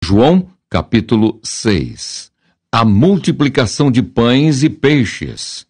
João, capítulo 6. A multiplicação de pães e peixes.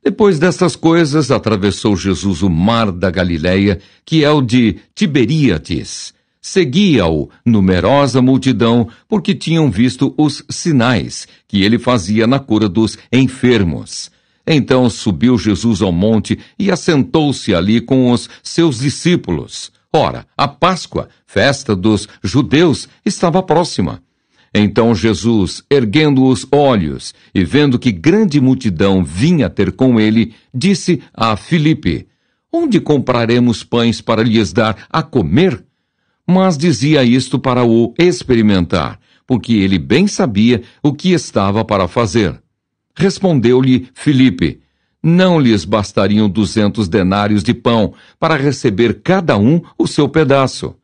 Depois destas coisas, atravessou Jesus o mar da Galileia, que é o de Tiberíades. Seguia-o numerosa multidão, porque tinham visto os sinais que ele fazia na cura dos enfermos. Então subiu Jesus ao monte e assentou-se ali com os seus discípulos. Ora, a Páscoa, festa dos judeus, estava próxima. Então Jesus, erguendo os olhos e vendo que grande multidão vinha ter com ele, disse a Filipe: Onde compraremos pães para lhes dar a comer? Mas dizia isto para o experimentar, porque ele bem sabia o que estava para fazer. Respondeu-lhe Filipe: Não lhes bastariam 200 denários de pão para receber cada um o seu pedaço.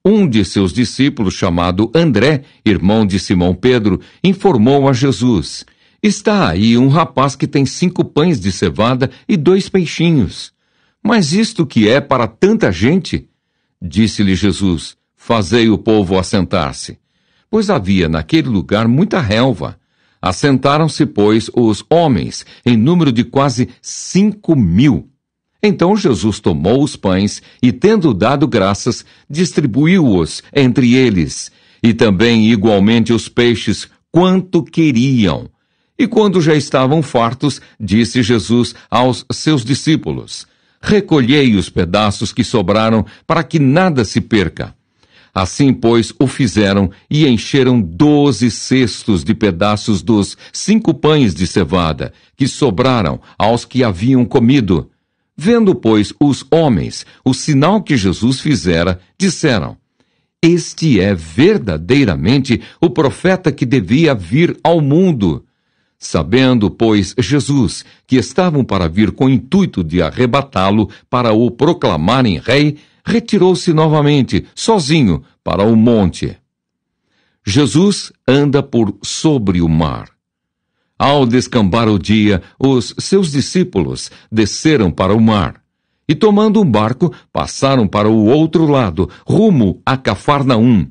Um de seus discípulos, chamado André, irmão de Simão Pedro, informou a Jesus: Está aí um rapaz que tem 5 pães de cevada e 2 peixinhos. Mas isto que é para tanta gente? Disse-lhe Jesus: Fazei o povo assentar-se. Pois havia naquele lugar muita relva. Assentaram-se, pois, os homens, em número de quase 5.000. Então Jesus tomou os pães e, tendo dado graças, distribuiu-os entre eles, e também igualmente os peixes, quanto queriam. E quando já estavam fartos, disse Jesus aos seus discípulos: Recolhei os pedaços que sobraram, para que nada se perca. Assim, pois, o fizeram e encheram 12 cestos de pedaços dos 5 pães de cevada, que sobraram aos que haviam comido. Vendo, pois, os homens o sinal que Jesus fizera, disseram: Este é verdadeiramente o profeta que devia vir ao mundo. Sabendo, pois, Jesus que estavam para vir com o intuito de arrebatá-lo para o proclamarem rei, retirou-se novamente, sozinho, para o monte. Jesus anda por sobre o mar. Ao descambar o dia, os seus discípulos desceram para o mar. E tomando um barco, passaram para o outro lado, rumo a Cafarnaum.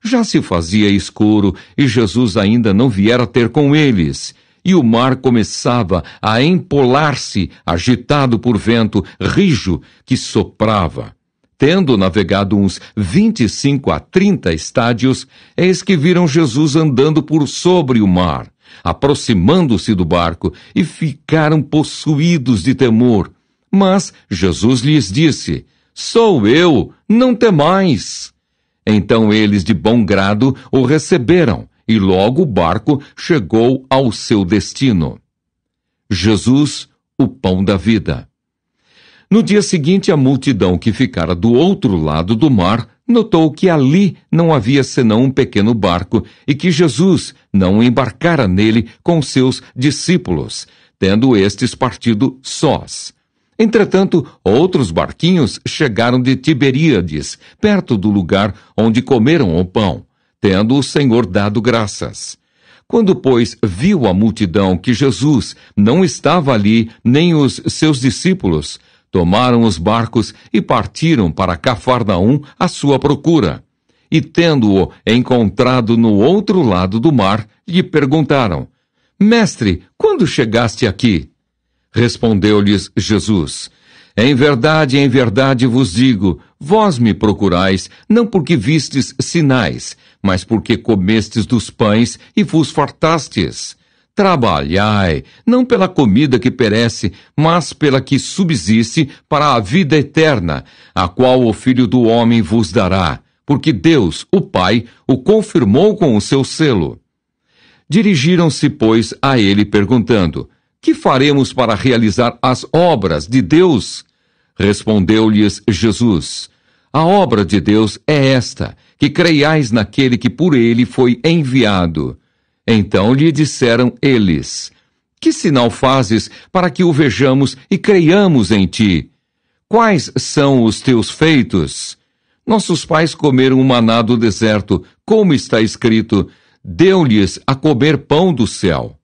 Já se fazia escuro, e Jesus ainda não viera ter com eles. E o mar começava a empolar-se, agitado por vento rijo que soprava. Tendo navegado uns 25 a 30 estádios, eis que viram Jesus andando por sobre o mar, aproximando-se do barco, e ficaram possuídos de temor. Mas Jesus lhes disse: Sou eu, não temais. Então eles de bom grado o receberam, e logo o barco chegou ao seu destino. Jesus, o pão da vida. No dia seguinte, a multidão que ficara do outro lado do mar notou que ali não havia senão um pequeno barco e que Jesus não embarcara nele com seus discípulos, tendo estes partido sós. Entretanto, outros barquinhos chegaram de Tiberíades, perto do lugar onde comeram o pão, tendo o Senhor dado graças. Quando, pois, viu a multidão que Jesus não estava ali, nem os seus discípulos, tomaram os barcos e partiram para Cafarnaum à sua procura. E, tendo-o encontrado no outro lado do mar, lhe perguntaram: Mestre, quando chegaste aqui? Respondeu-lhes Jesus: em verdade vos digo, vós me procurais, não porque vistes sinais, mas porque comestes dos pães e vos fartastes. Trabalhai, não pela comida que perece, mas pela que subsiste para a vida eterna, a qual o Filho do Homem vos dará, porque Deus, o Pai, o confirmou com o seu selo. Dirigiram-se, pois, a ele perguntando: que faremos para realizar as obras de Deus? Respondeu-lhes Jesus: a obra de Deus é esta, que creiais naquele que por ele foi enviado. Então lhe disseram eles: que sinal fazes para que o vejamos e creiamos em ti? Quais são os teus feitos? Nossos pais comeram o maná do deserto, como está escrito: deu-lhes a comer pão do céu.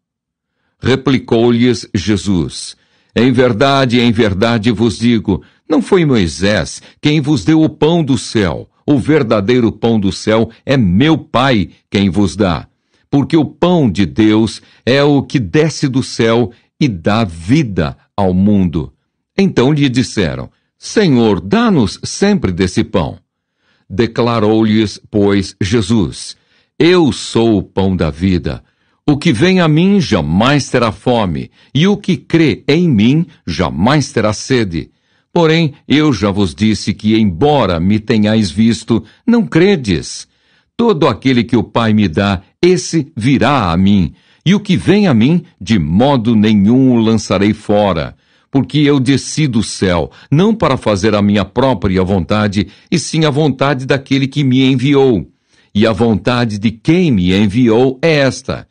Replicou-lhes Jesus: em verdade vos digo, não foi Moisés quem vos deu o pão do céu. o verdadeiro pão do céu é meu Pai quem vos dá. Porque o pão de Deus é o que desce do céu e dá vida ao mundo. Então lhe disseram: Senhor, dá-nos sempre desse pão. Declarou-lhes, pois, Jesus: Eu sou o pão da vida. O que vem a mim jamais terá fome, e o que crê em mim jamais terá sede. Porém, eu já vos disse que, embora me tenhais visto, não credes. Todo aquele que o Pai me dá, esse virá a mim, e o que vem a mim, de modo nenhum o lançarei fora. Porque eu desci do céu, não para fazer a minha própria vontade, e sim a vontade daquele que me enviou. E a vontade de quem me enviou é esta: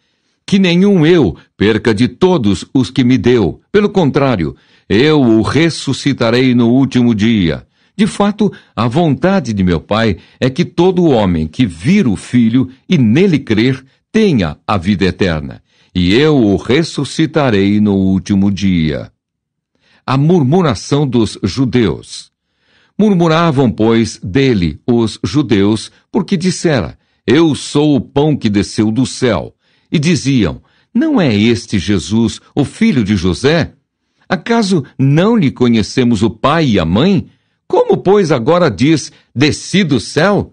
que nenhum eu perca de todos os que me deu. Pelo contrário, eu o ressuscitarei no último dia. De fato, a vontade de meu Pai é que todo homem que vir o Filho e nele crer tenha a vida eterna, e eu o ressuscitarei no último dia. A murmuração dos judeus. Murmuravam, pois, dele os judeus, porque dissera: Eu sou o pão que desceu do céu. E diziam: Não é este Jesus, o filho de José? Acaso não lhe conhecemos o pai e a mãe? Como, pois, agora diz: Desci do céu?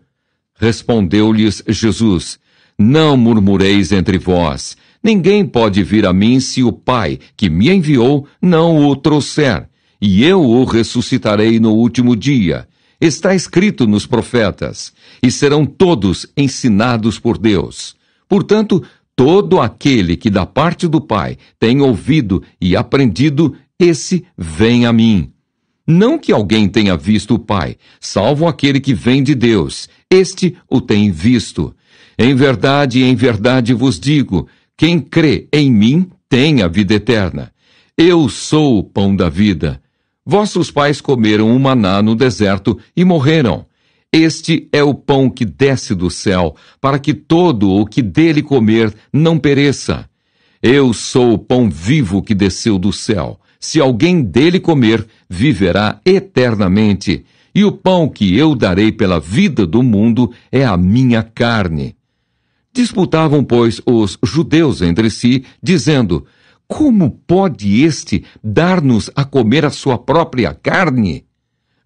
Respondeu-lhes Jesus: Não murmureis entre vós. Ninguém pode vir a mim se o Pai, que me enviou, não o trouxer. E eu o ressuscitarei no último dia. Está escrito nos profetas: E serão todos ensinados por Deus. Portanto, todo aquele que da parte do Pai tem ouvido e aprendido, esse vem a mim. Não que alguém tenha visto o Pai, salvo aquele que vem de Deus. Este o tem visto. Em verdade vos digo: quem crê em mim tem a vida eterna. Eu sou o pão da vida. Vossos pais comeram o maná no deserto e morreram. Este é o pão que desce do céu, para que todo o que dele comer não pereça. Eu sou o pão vivo que desceu do céu. Se alguém dele comer, viverá eternamente. E o pão que eu darei pela vida do mundo é a minha carne. Disputavam, pois, os judeus entre si, dizendo: Como pode este dar-nos a comer a sua própria carne?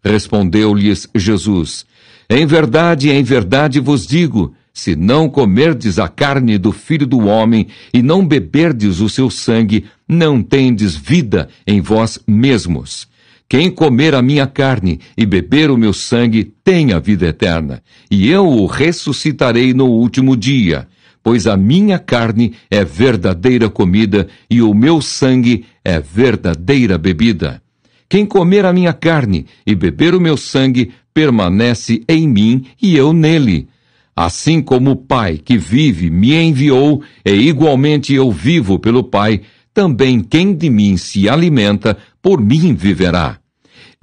Respondeu-lhes Jesus: Em verdade vos digo, se não comerdes a carne do Filho do Homem e não beberdes o seu sangue, não tendes vida em vós mesmos. Quem comer a minha carne e beber o meu sangue tem a vida eterna, e eu o ressuscitarei no último dia, pois a minha carne é verdadeira comida e o meu sangue é verdadeira bebida. Quem comer a minha carne e beber o meu sangue permanece em mim e eu nele. Assim como o Pai que vive me enviou, e igualmente eu vivo pelo Pai, também quem de mim se alimenta, por mim viverá.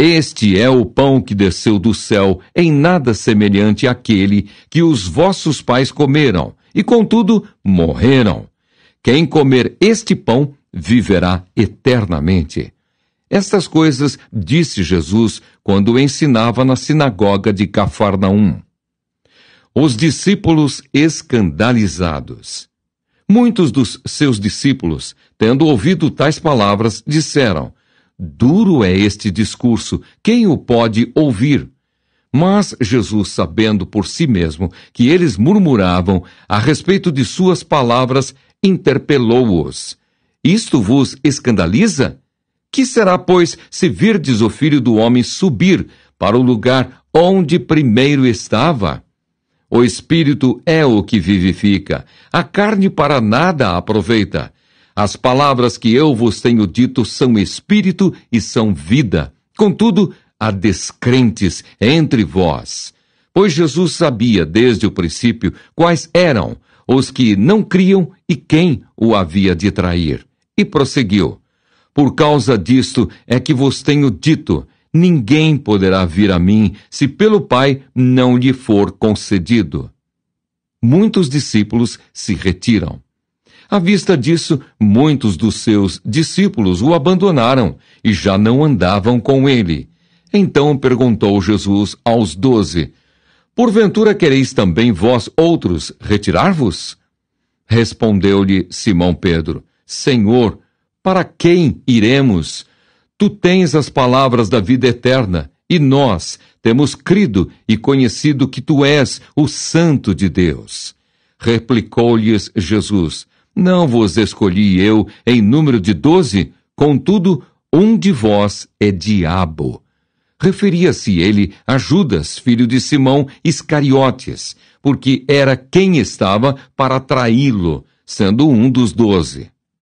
Este é o pão que desceu do céu, em nada semelhante àquele que os vossos pais comeram, e contudo morreram. Quem comer este pão viverá eternamente. Estas coisas disse Jesus quando ensinava na sinagoga de Cafarnaum. Os discípulos escandalizados. Muitos dos seus discípulos, tendo ouvido tais palavras, disseram: Duro é este discurso, quem o pode ouvir? Mas Jesus, sabendo por si mesmo que eles murmuravam a respeito de suas palavras, interpelou-os: Isto vos escandaliza? Que será, pois, se virdes o Filho do Homem subir para o lugar onde primeiro estava? O Espírito é o que vivifica, a carne para nada aproveita. As palavras que eu vos tenho dito são espírito e são vida. Contudo, há descrentes entre vós. Pois Jesus sabia desde o princípio quais eram os que não criam e quem o havia de trair. E prosseguiu: Por causa disto é que vos tenho dito: ninguém poderá vir a mim se pelo Pai não lhe for concedido. Muitos discípulos se retiram. À vista disso, muitos dos seus discípulos o abandonaram e já não andavam com ele. Então perguntou Jesus aos 12: Porventura quereis também vós outros retirar-vos? Respondeu-lhe Simão Pedro: Senhor, para quem iremos? Tu tens as palavras da vida eterna, e nós temos crido e conhecido que tu és o Santo de Deus. Replicou-lhes Jesus: Não vos escolhi eu em número de 12? Contudo, um de vós é diabo. Referia-se ele a Judas, filho de Simão Iscariotes, porque era quem estava para traí-lo, sendo um dos 12.